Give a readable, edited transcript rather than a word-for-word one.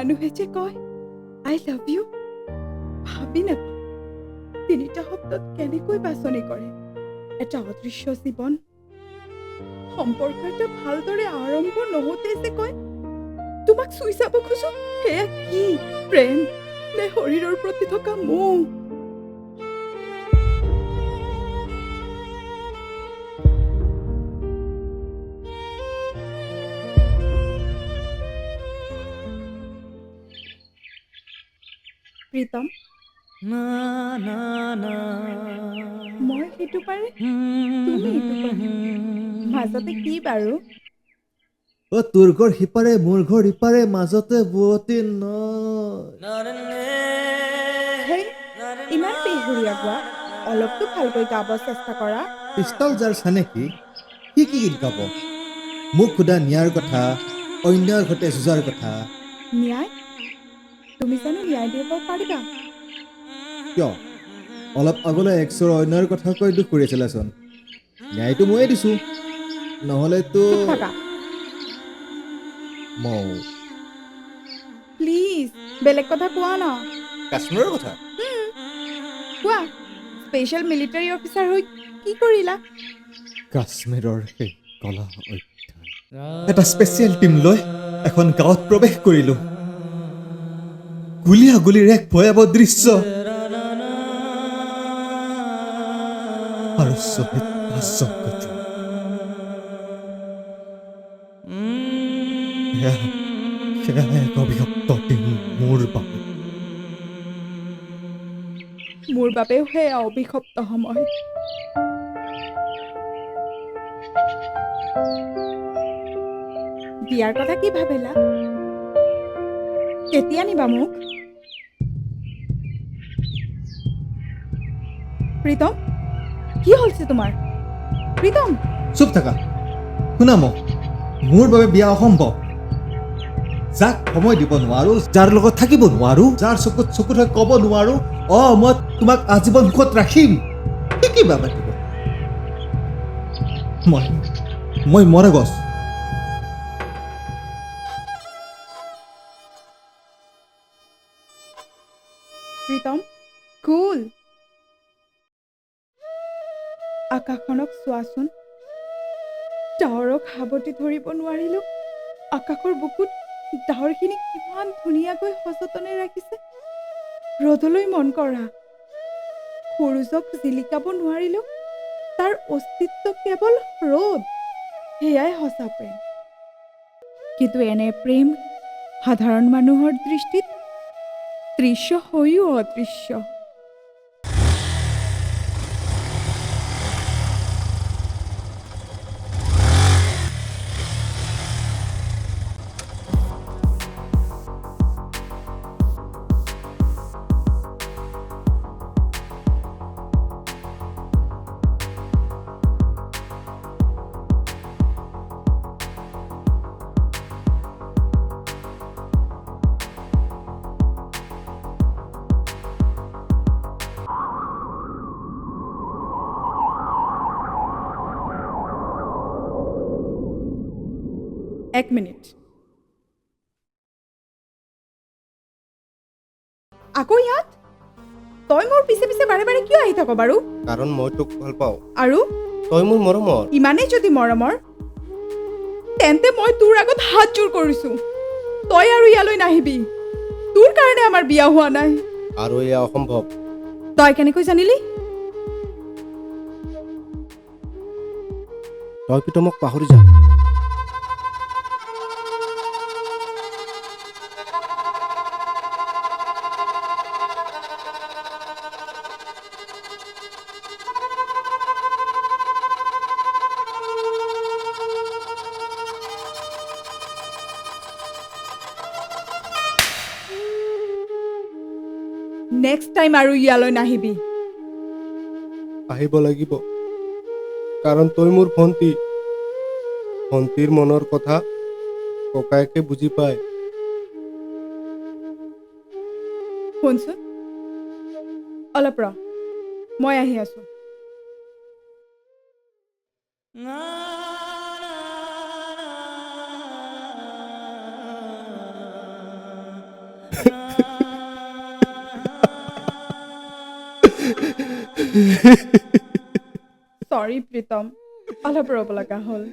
মানুহে যে কয় আই লাভ ইউ ভাবি নাপাওঁ 3টা শব্দত কেনেকৈ বাছনি কৰে এটা অদৃশ্য জীৱন সম্পৰ্ক এটা ভালদৰে আৰম্ভ নহওঁতে যে কয় তোমাক চুই চাব খোজো সেয়া কি প্ৰেম নে শৰীৰৰ প্ৰতি থকা মোহ প্ৰীতম মই সেইটো পাৰে তুমি এইটো পাৰে মাজতে কি বাৰু অ তোৰ ঘৰ সিপাৰে মোৰ ঘৰ ইপাৰে মাজতে বুৱতী নৈ হেই ইমান বেহুৰীয়া গোৱা অলপতো ভালকৈ গাব চেষ্টা কৰা পিষ্টল জাৰছা নেকি কি গীত গাব মোক সোধা ন্যায়ৰ কথা অন্যৰ সৈতে যুঁজাৰ কথা ন্যায় তুমি জানো ন্যায় দিব পাৰিবা কিয় অলপ আগলৈ একচৰ অন্যৰ কথা কৈ দুখ কৰি আছিলাচোন ন্যায়টো ময়ে দিছো নহ'লেতো চুপ থাকা মৌ প্লিজ বেলেগ কথা কোৱা ন কাশ্মীৰৰ কথা কোৱা স্পেচিয়েল মিলিটাৰী অফিচাৰ হৈ কি কৰিলা কাশ্মীৰৰ সেই কলা অধ্যায় এটা স্পেচিয়েল টিম লৈ এখন গাঁৱত প্ৰৱেশ কৰিলো গুলীয়াগুলীৰ এক ভয়াৱহ দৃশ্য আৰু শ্বহীদ আশ্বৰ্য সেয়া এক অভিশপ্ত দিন মোৰ বাবে মোৰ বাবেও সেয়া অভিশপ্ত সময় বিয়াৰ কথা কি ভাবিলা কেতিয়া নিবা মোক প্ৰীতম কি হৈছে তোমাৰ প্ৰীতম চুপ থাকা শুনা মোক মোৰ বাবে বিয়া অসম্ভৱ যাক সময় দিব নোৱাৰো যাৰ লগত থাকিব নোৱাৰো যাৰ চকুত চকুত হৈ ক'ব নোৱাৰো মই তোমাক আজীৱন সুখত ৰাখিম কি বাবা দিব মই মৰা গছ প্ৰীতম কুল আকাশখনক চোৱাচোন ডাৱৰক সাৱটি ধৰিব নোৱাৰিলো আকাশৰ বুকুত ডাৱৰখিনি কিমান ধুনীয়াকৈ সযতনে ৰাখিছে ৰ'দলৈ মন কৰা সূৰুজক জিলিকাব নোৱাৰিলো তাৰ অস্তিত্ব কেৱল ৰ'দ সেয়াই সঁচা প্ৰেম কিন্তু এনে প্ৰেম সাধাৰণ মানুহৰ দৃষ্টিত দৃশ্য হৈও অদৃশ্য এক মিনিট আকৌ ইয়াত তই মোৰ পিছে পিছে বাৰে বাৰে কিয় আহি থাক বাৰু কাৰণ মই তোক ভাল পাওঁ আৰু তই মোৰ মৰমৰ ইমানেই যদি মৰমৰ তেন্তে মই তোৰ আগত হাত জোৰ কৰিছো তই আৰু ইয়ালৈ নাহিবি তোৰ কাৰণে আমাৰ বিয়া হোৱা নাই আৰু এয়া অসম্ভৱ তই কেনেকৈ জানিলি তই প্ৰীতমক পাহৰি যা নেক্সট টাইম আৰু ইয়ালৈ নাহিবি আহিব লাগিব কাৰণ তই মোৰ ভণ্টি ভণ্টিৰ মনৰ কথা ককায়েকে বুজি পায় শুনচোন অলপ ৰ মই আহি আছো চৰি প্ৰীতম অলপ ৰ'ব লগা হ'ল